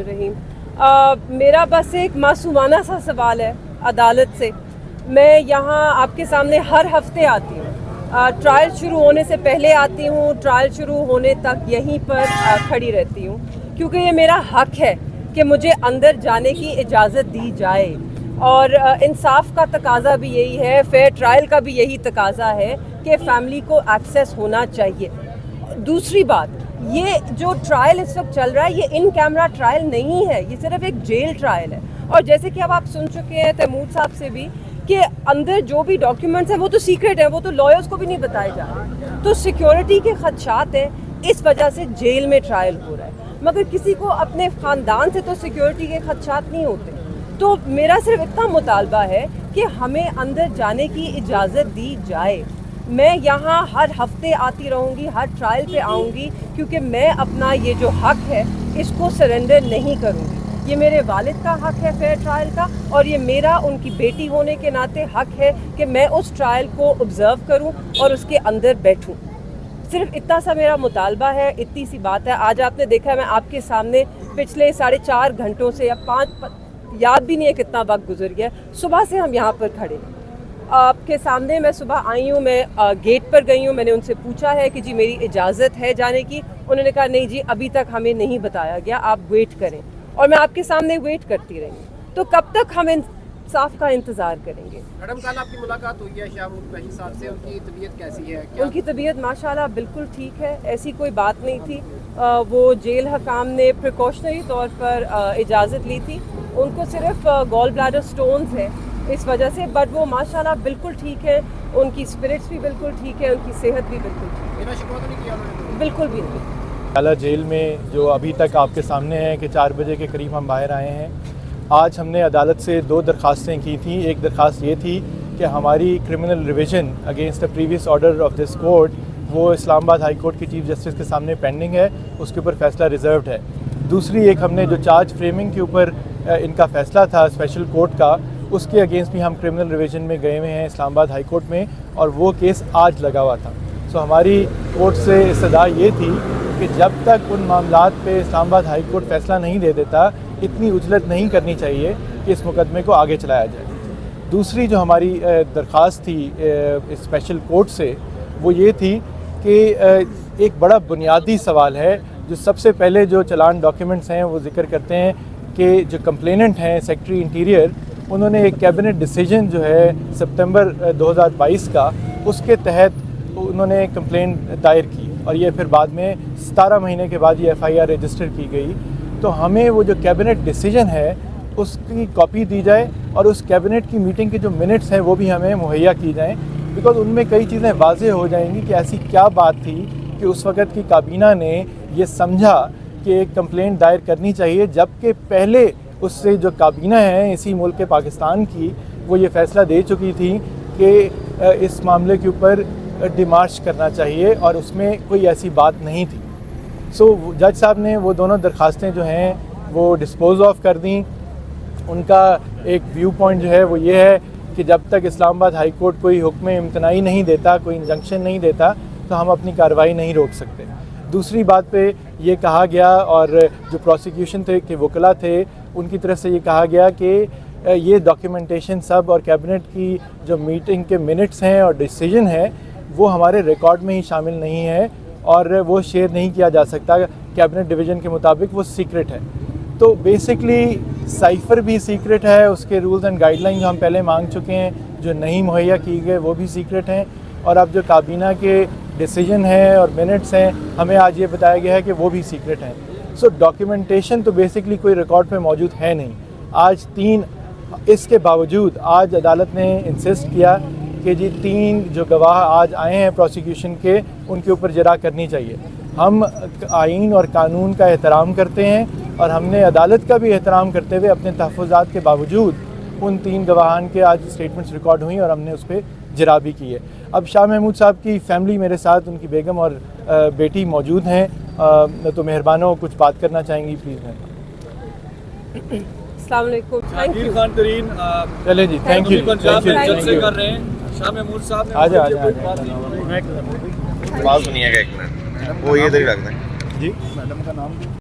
बिस्मिल्लाहिर्रहमानिर्रहीम। मेरा बस एक मासूमाना सा सवाल है अदालत से। मैं यहाँ आपके सामने हर हफ्ते आती हूँ, ट्रायल शुरू होने से पहले आती हूँ, ट्रायल शुरू होने तक यहीं पर खड़ी रहती हूँ, क्योंकि ये मेरा हक है कि मुझे अंदर जाने की इजाज़त दी जाए। और इंसाफ का तकाज़ा भी यही है, फेयर ट्रायल का भी यही तकाज़ा है कि फ़ैमिली को एक्सेस होना चाहिए। दूसरी बात, ये जो ट्रायल इस वक्त चल रहा है ये इन कैमरा ट्रायल नहीं है, ये सिर्फ एक जेल ट्रायल है। और जैसे कि अब आप सुन चुके हैं तैमूर साहब से भी कि अंदर जो भी डॉक्यूमेंट्स हैं वो तो सीक्रेट हैं, वो तो लॉयर्स को भी नहीं बताए जा रहे। तो सिक्योरिटी के खदशात हैं, इस वजह से जेल में ट्रायल हो रहा है। मगर किसी को अपने ख़ानदान से तो सिक्योरिटी के खदशात नहीं होते। तो मेरा सिर्फ इतना मुतालबा है कि हमें अंदर जाने की इजाज़त दी जाए। मैं यहाँ हर हफ्ते आती रहूँगी, हर ट्रायल पे आऊँगी, क्योंकि मैं अपना ये जो हक है इसको सरेंडर नहीं करूँगी। ये मेरे वालिद का हक है फेयर ट्रायल का, और ये मेरा उनकी बेटी होने के नाते हक है कि मैं उस ट्रायल को ऑब्ज़र्व करूँ और उसके अंदर बैठूँ। सिर्फ इतना सा मेरा मुतालबा है, इतनी सी बात है। आज आपने देखा है मैं आपके सामने पिछले 4.5 घंटों से या 5 याद भी नहीं है कितना वक्त गुजर गया, सुबह से हम यहाँ पर खड़े हैं आपके सामने। मैं सुबह आई हूँ, मैं गेट पर गई हूँ, मैंने उनसे पूछा है कि जी मेरी इजाज़त है जाने की। उन्होंने कहा नहीं जी अभी तक हमें नहीं बताया गया, आप वेट करें। और मैं आपके सामने वेट करती रही। तो कब तक हम इंसाफ का इंतज़ार करेंगे? मैडम कल आपकी मुलाकात हुई है शाहमूद साहब से, उनकी तबीयत कैसी है? उनकी तबीयत माशाल्लाह बिल्कुल ठीक है, ऐसी कोई बात नहीं थी। वो जेल हकाम ने प्रिकॉशनरी तौर पर इजाज़त ली थी, उनको सिर्फ गॉल ब्लैडर स्टोन्स है इस वजह से, बट वो माशाल्लाह बिल्कुल ठीक है, उनकी स्पिरिट्स भी बिल्कुल ठीक है, उनकी सेहत भी बिल्कुल ठीक मेरा शिकवा तो नहीं किया उन्होंने? है, बिल्कुल भी नहीं। अदालत जेल में जो अभी तक आपके सामने है कि 4 बजे के करीब हम बाहर आए हैं। आज हमने अदालत से 2 दरख्वास्तें की थी। एक दरख्वास्त ये थी कि हमारी criminal revision against the previous order of this court वो इस्लामाबाद हाई कोर्ट के चीफ जस्टिस के सामने पेंडिंग है, उसके ऊपर फ़ैसला रिज़र्व्ड है। दूसरी एक हमने जो चार्ज फ्रेमिंग के ऊपर इनका फ़ैसला था स्पेशल कोर्ट का, उसके अगेंस्ट भी हम क्रिमिनल रिविज़न में गए हुए हैं इस्लामाबाद हाई कोर्ट में, और वो केस आज लगा हुआ था। सो हमारी कोर्ट से इस्तदा ये थी कि जब तक उन मामलात पे इस्लामाबाद हाई कोर्ट फ़ैसला नहीं दे देता, इतनी उजलत नहीं करनी चाहिए कि इस मुकदमे को आगे चलाया जाए। दूसरी जो हमारी दरख्वास्त थी स्पेशल कोर्ट से, वो ये थी कि एक बड़ा बुनियादी सवाल है जो सबसे पहले जो चलान डॉक्यूमेंट्स हैं वो जिक्र करते हैं कि जो कंप्लेनेंट हैं सेक्रेटरी इंटीरियर, उन्होंने एक कैबिनेट डिसीजन जो है सितंबर 2022 का, उसके तहत उन्होंने कंप्लेंट दायर की, और ये फिर बाद में 17 महीने के बाद ये FIR रजिस्टर की गई। तो हमें वो जो कैबिनेट डिसीजन है उसकी कॉपी दी जाए, और उस कैबिनेट की मीटिंग के जो मिनट्स हैं वो भी हमें मुहैया की जाएँ, बिकॉज़ उनमें कई चीज़ें वाज़ेह हो जाएंगी कि ऐसी क्या बात थी कि उस वक़्त की काबीना ने ये समझा कि एक कंप्लेंट दायर करनी चाहिए, जबकि पहले उससे जो काबीना है इसी मुल्क पाकिस्तान की, वो ये फ़ैसला दे चुकी थी कि इस मामले के ऊपर डिमार्च करना चाहिए, और उसमें कोई ऐसी बात नहीं थी। सो जज साहब ने वो दोनों दरख्वास्तें जो हैं वो डिस्पोज ऑफ कर दी। उनका एक व्यू पॉइंट जो है वो ये है कि जब तक इस्लामाबाद हाई कोर्ट कोई हुक्म इम्तनाई नहीं देता, कोई इंजंक्शन नहीं देता, तो हम अपनी कार्रवाई नहीं रोक सकते। दूसरी बात पे ये कहा गया, और जो प्रोसिक्यूशन थे के वकला थे उनकी तरफ से ये कहा गया कि ये डॉक्यूमेंटेशन सब और कैबिनेट की जो मीटिंग के मिनट्स हैं और डिसीजन है वो हमारे रिकॉर्ड में ही शामिल नहीं है, और वो शेयर नहीं किया जा सकता। कैबिनेट डिवीज़न के मुताबिक वो सीक्रेट है। तो बेसिकली साइफ़र भी सीक्रेट है, उसके रूल्स एंड गाइडलाइन जो हम पहले मांग चुके हैं जो नहीं मुहैया की गए वो भी सीक्रेट हैं, और अब जो काबीना के डिसीजन हैं और मिनट्स हैं हमें आज ये बताया गया है कि वो भी सीक्रेट हैं। सो डॉक्यूमेंटेशन तो बेसिकली कोई रिकॉर्ड में मौजूद है नहीं। आज 3 इसके बावजूद आज अदालत ने इंसिस्ट किया कि जी 3 जो गवाह आज आए हैं प्रोसिक्यूशन के, उनके ऊपर जरा करनी चाहिए। हम आइन और कानून का एहतराम करते हैं, और हमने अदालत का भी एहतराम करते हुए अपने तहफ़्फ़ुज़ात के बावजूद उन 3 गवाहान के आज स्टेटमेंट्स रिकॉर्ड हुई, और हमने उस पर जरा भी की है। अब शाह महमूद साहब की फैमिली मेरे साथ, उनकी बेगम और बेटी मौजूद हैं, तो मेहरबानों कुछ बात करना चाहेंगी प्लीज़? अस्सलाम वालेकुम। थैंक यू खान तरीन, चले जी, थैंक यू। पंजाब में जलसे कर रहे हैं। शाह महमूद साहब ने आजा आवाज़ सुनिएगा एक मिनट, वो ये इधर ही रख दें जी। मैडम का नाम